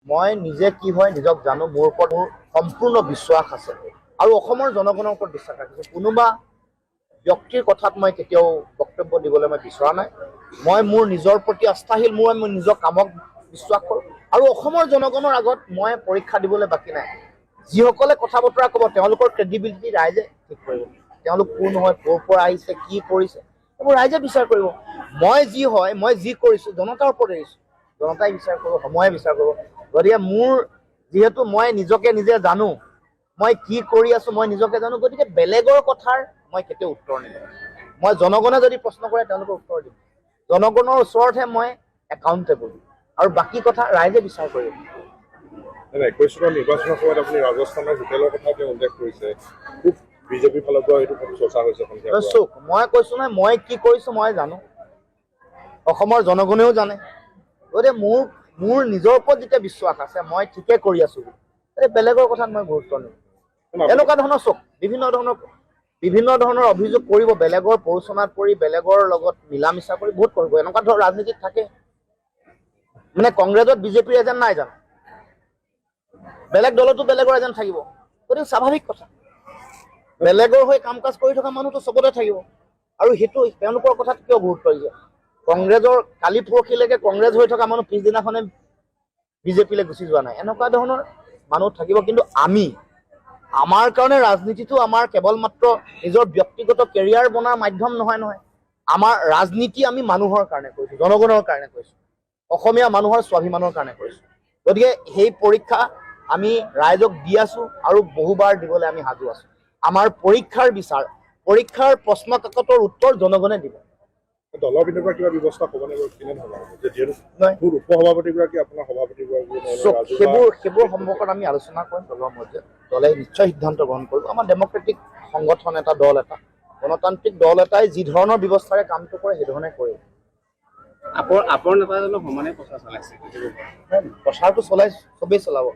মই নিজে কি হয় নিজক জানো, মোৰ ওপৰত মোৰ সম্পূৰ্ণ বিশ্বাস আছে আৰু অসমৰ জনগণৰ ওপৰত বিশ্বাস ৰাখিছোঁ। কোনোবা ব্যক্তিৰ কথাত মই কেতিয়াও বক্তব্য দিবলৈ মই বিচৰা নাই। মই মোৰ নিজৰ প্ৰতি আস্থাশীল, মই নিজৰ কামক বিশ্বাস কৰোঁ আৰু অসমৰ জনগণৰ আগত মই পৰীক্ষা দিবলৈ বাকী নাই। যিসকলে কথা বতৰা ক'ব তেওঁলোকৰ ক্ৰেডিবিলিটি ৰাইজে ঠিক কৰিব। তেওঁলোক কোন হয়, ক'ৰ পৰা আহিছে, কি কৰিছে, এইবোৰ ৰাইজে বিচাৰ কৰিব। মই যি হয়, মই যি কৰিছোঁ জনতাৰ ওপৰত এৰিছোঁ, জনতাই বিচাৰ কৰিব, সময়ে বিচাৰ কৰিব। গতিকে মোৰ যিহেতু মই নিজকে নিজে জানো, মই কি কৰি আছোঁ মই নিজকে জানো, গতিকে বেলেগৰ কথাৰ মই কেতিয়াও উত্তৰ নিদিওঁ। মই জনগণে যদি প্ৰশ্ন কৰে তেওঁলোকৰ উত্তৰ দিম। জনগণৰ ওচৰতহে মই একাউণ্টেবল আৰু বাকী কথা ৰাইজে বিচাৰ কৰিব। 21 চনৰ নিৰ্বাচনৰ সময়ত আপুনি ৰাজস্থানৰ হোটেলৰ কথা তেওঁ উল্লেখ কৰিছে, খুব বিজেপিৰ ফালৰ পৰা এইটো খুব চৰ্চা হৈছে। মই কৈছো নহয়, মই কি কৰিছো মই জানো, অসমৰ জনগণেও জানে। গতিকে মোৰ নিজৰ ওপৰত যেতিয়া বিশ্বাস আছে মই ঠিকে কৰি আছো, বেলেগৰ কথাত মই গুৰুত্ব নিদিওঁ। এনেকুৱা ধৰণৰ বিভিন্ন ধৰণৰ অভিযোগ কৰিব, বেলেগৰ প্ৰৰোচনাত পৰি বেলেগৰ লগত মিলা মিছা কৰি বহুত কৰিব। এনেকুৱা ধৰণৰ ৰাজনীতিত থাকে। মানে কংগ্ৰেছত বিজেপিৰ এজেণ্ট নাই জানো, বেলেগ দলতো বেলেগৰ এজেণ্ট থাকিব, গতিকে স্বাভাৱিক কথা। বেলেগৰ হৈ কাম কাজ কৰি থকা মানুহতো চবতে থাকিব আৰু সেইটো তেওঁলোকৰ কথাত কিয় গুৰুত্ব দিয়ে। কংগ্ৰেছৰ কালি পৰহিলৈকে কংগ্ৰেছ হৈ থকা মানুহ পিছদিনাখনে বিজেপিলৈ গুচি যোৱা নাই, এনেকুৱা ধৰণৰ মানুহ থাকিব। কিন্তু আমাৰ কাৰণে ৰাজনীতিটো আমাৰ কেৱল মাত্ৰ নিজৰ ব্যক্তিগত কেৰিয়াৰ বনোৱাৰ মাধ্যম নহয়। আমাৰ ৰাজনীতি আমি মানুহৰ কাৰণে কৰিছোঁ, জনগণৰ কাৰণে কৰিছোঁ, অসমীয়া মানুহৰ স্বাভিমানৰ কাৰণে কৰিছোঁ। গতিকে সেই পৰীক্ষা আমি ৰাইজক দি আছো আৰু বহুবাৰ দিবলৈ আমি সাজু আছো। আমাৰ পৰীক্ষাৰ প্ৰশ্ন কাকতৰ উত্তৰ জনগণে দিব। দলৰ পিনৰ পৰা কিবা ব্যৱস্থা হ'ব নে কেনে ধৰণৰ, যিহেতু উপসভাপতিগৰাকী আপোনাৰ সভাপতিগৰাকী সেইবোৰ সম্পৰ্কত আমি আলোচনা কৰিম দলৰ মধ্যে। দলে নিশ্চয় সিদ্ধান্ত গ্ৰহণ কৰিব। আমাৰ ডেমক্ৰেটিক সংগঠন এটা, দল এটা, গণতান্ত্ৰিক দল এটাই যি ধৰণৰ ব্যৱস্থাৰে কামটো কৰে সেই ধৰণে কৰিব। আপৰ নেতাজনক সমানে প্ৰচাৰ চলাইছে, প্ৰচাৰটো চবেই চলাব।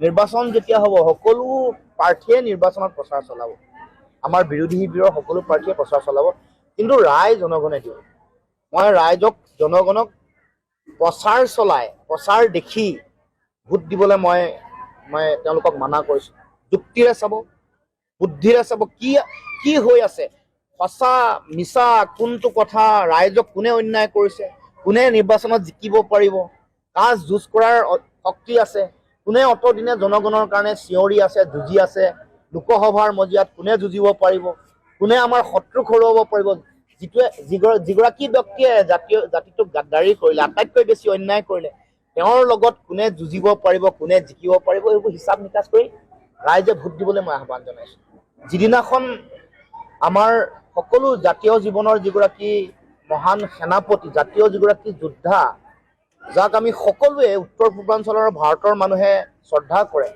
নিৰ্বাচন যেতিয়া হ'ব সকলো প্ৰাৰ্থীয়ে নিৰ্বাচনত প্ৰচাৰ চলাব। আমাৰ বিৰোধী শিবিৰৰ সকলো প্ৰাৰ্থীয়ে প্ৰচাৰ চলাব, কিন্তু ৰায় জনগণে দিব। মই জনগণক প্ৰচাৰ দেখি ভোট দিবলৈ মই তেওঁলোকক মানা কৰিছোঁ। যুক্তিৰে চাব, বুদ্ধিৰে চাব, কি হৈ আছে, সঁচা মিছা, কোনটো কথা, ৰাইজক কোনে অন্যায় কৰিছে, কোনে নিৰ্বাচনত জিকিব পাৰিব, কাৰ যুঁজ কৰাৰ শক্তি আছে, কোনে অতদিনে জনগণৰ কাৰণে চিঞৰি আছে, যুঁজি আছে, লোকসভাৰ মজিয়াত কোনে যুঁজিব পাৰিব, কোনে আমাৰ শত্ৰুক হৰুৱাব পাৰিব, যিগৰাকী ব্যক্তিয়ে জাতিটোক গাদ্দাৰী কৰিলে, আটাইতকৈ বেছি অন্যায় কৰিলে, তেওঁৰ লগত কোনে যুঁজিব পাৰিব, কোনে জিকিব পাৰিব, এইবোৰ হিচাপ নিকাচ কৰি ৰাইজে ভোট দিবলৈ মই আহ্বান জনাইছোঁ। যিদিনাখন আমাৰ সকলো জাতীয় জীৱনৰ যিগৰাকী মহান সেনাপতি, জাতীয় যিগৰাকী যোদ্ধা, যাক আমি সকলোৱে উত্তৰ পূৰ্বাঞ্চলৰ ভাৰতৰ মানুহে শ্ৰদ্ধা কৰে,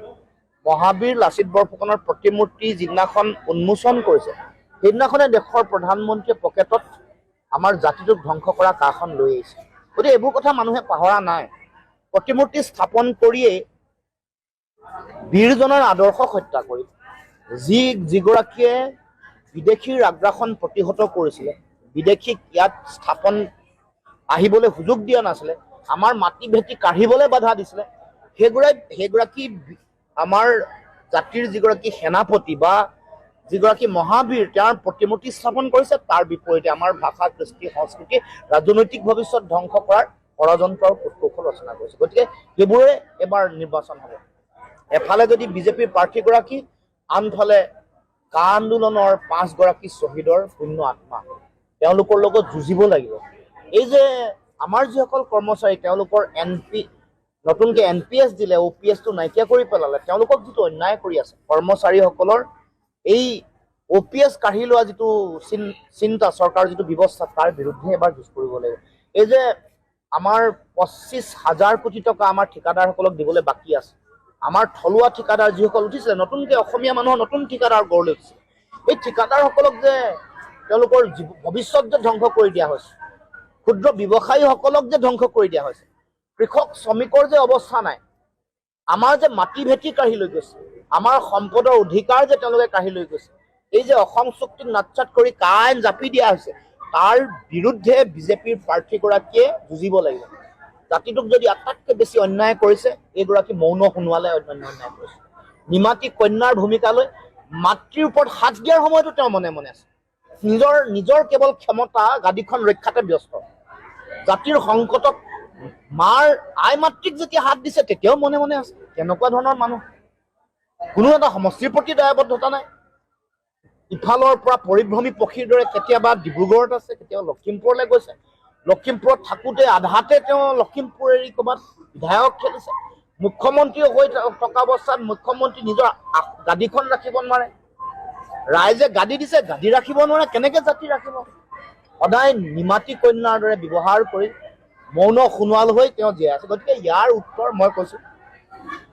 মহাবীৰ লাচিত বৰফুকনৰ প্ৰতিমূৰ্তি যিদিনাখন উন্মোচন কৰিছে, সেইদিনাখনে দেশৰ প্ৰধানমন্ত্ৰীয়ে পকেটত আমাৰ জাতিটোক ধ্বংস কৰা কাখন লৈ আহিছে। গতিকে এইবোৰ কথা মানুহে পাহৰা নাই। প্ৰতিমূৰ্তি স্থাপন কৰিয়েই বীৰজনৰ আদৰ্শক হত্যা কৰি, যিগৰাকীয়ে বিদেশীৰ আগ্ৰাসন প্ৰতিহত কৰিছিলে, বিদেশীক ইয়াত আহিবলৈ সুযোগ দিয়া নাছিলে, আমাৰ মাটি ভেটি কাঢ়িবলৈ বাধা দিছিলে, সেইগৰাকী আমাৰ জাতিৰ যিগৰাকী সেনাপতি বা যিগৰাকী মহাবীৰ, তেওঁৰ প্ৰতিমূৰ্তি স্থাপন কৰিছে। তাৰ বিপৰীতে আমাৰ ভাষা, কৃষ্টি, সংস্কৃতি, ৰাজনৈতিক ভৱিষ্যত ধ্বংস কৰাৰ ষড়যন্ত্ৰ আৰু কূটকৌশল ৰচনা কৰিছে। গতিকে সেইবোৰে এবাৰ নিৰ্বাচন হ'ব। এফালে যদি বিজেপিৰ প্ৰাৰ্থীগৰাকী, আনফালে কা আন্দোলনৰ 5 গৰাকী শ্বহীদৰ পুণ্য আত্মা, তেওঁলোকৰ লগত যুঁজিব লাগিব। এই যে আমাৰ যিসকল কৰ্মচাৰী, তেওঁলোকৰ নতুনকে NPS দিলে, OPSটো নাইকিয়া কৰি পেলালে, তেওঁলোকক যিটো অন্যায় কৰি আছে, কৰ্মচাৰীসকলৰ এই OPS কাঢ়ি লোৱা যিটো চিন্তা, চৰকাৰৰ যিটো ব্যৱস্থা, তাৰ বিৰুদ্ধে এবাৰ যুঁজ কৰিব লাগিব। এই যে আমাৰ 25,000 কোটি টকা আমাৰ ঠিকাদাৰসকলক দিবলৈ বাকী আছে, আমাৰ থলুৱা ঠিকাদাৰ যিসকল উঠিছিলে, নতুনকে অসমীয়া মানুহৰ নতুন ঠিকাদাৰ গঢ় লৈ উঠিছে, এই ঠিকাদাৰসকলক যে তেওঁলোকৰ ভৱিষ্যত যে ধ্বংস কৰি দিয়া হৈছে, ক্ষুদ্ৰ ব্যৱসায়ীসকলক যে ধ্বংস কৰি দিয়া হৈছে, কৃষক শ্ৰমিকৰ যে অৱস্থা নাই, আমাৰ যে মাটি ভেটি কাঢ়ি লৈ গৈছে, আমাৰ সম্পদৰ অধিকাৰ যে তেওঁলোকে কাঢ়ি লৈ গৈছে, এই যে অসম চুক্তিক নাটচাট কৰি আইন জাপি দিয়া হৈছে, তাৰ বিৰুদ্ধে বিজেপিৰ প্ৰাৰ্থীগৰাকীয়ে যুঁজিব লাগিব। জাতিটোক যদি আটাইতকৈ বেছি অন্যায় কৰিছে, এইগৰাকী মৌন সোণোৱালে অন্যায় কৰিছে। নিমাতী কন্যাৰ ভূমিকালৈ মাতৃৰ ওপৰত হাত দিয়াৰ সময়তো তেওঁ মনে মনে আছে। নিজৰ কেৱল ক্ষমতা গাদীখন ৰক্ষাতে ব্যস্ত। জাতিৰ সংকটত মাৰ আই মাতৃক যেতিয়া হাত দিছে তেতিয়াও মনে মনে আছে। কেনেকুৱা ধৰণৰ মানুহ, কোনো এটা সমষ্টিৰ প্ৰতি দায়বদ্ধতা নাই। ইফালৰ পৰা পৰিভ্ৰমী পক্ষীৰ দৰে কেতিয়াবা ডিব্ৰুগড়ত আছে, কেতিয়াবা লখিমপুৰলৈ গৈছে। লখিমপুৰত থাকোঁতে আধাতে তেওঁ লখিমপুৰ এৰি ক'ৰবাত বিধায়ক খেলিছে। মুখ্যমন্ত্ৰী হৈ থকা অৱস্থাত মুখ্যমন্ত্ৰী নিজৰ গাদীখন ৰাখিব নোৱাৰে। ৰাইজে গাদী দিছে, গাদী ৰাখিব নোৱাৰে, কেনেকৈ জাতি ৰাখিব? সদায় নিমাতী কন্যাৰ দৰে ব্যৱহাৰ কৰি মৌন সোণোৱাল হৈ তেওঁ জীয়াই আছে। গতিকে ইয়াৰ উত্তৰ মই কৈছোঁ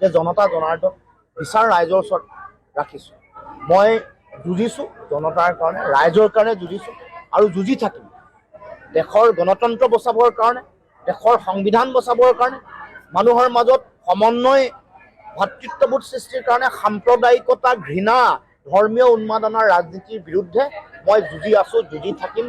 যে জনতা জনাৰ্দন বিচাৰ ৰাইজৰ ওচৰত ৰাখিছোঁ। মই যুঁজিছোঁ জনতাৰ কাৰণে, ৰাইজৰ কাৰণে যুঁজিছোঁ আৰু যুঁজি থাকিম। দেশৰ গণতন্ত্ৰ বচাবৰ কাৰণে, দেশৰ সংবিধান বচাবৰ কাৰণে, মানুহৰ মাজত সমন্বয় ভাতৃত্ববোধ সৃষ্টিৰ কাৰণে, সাম্প্ৰদায়িকতা, ঘৃণা, ধৰ্মীয় উন্মাদনাৰ ৰাজনীতিৰ বিৰুদ্ধে মই যুঁজি আছোঁ, যুঁজি থাকিম।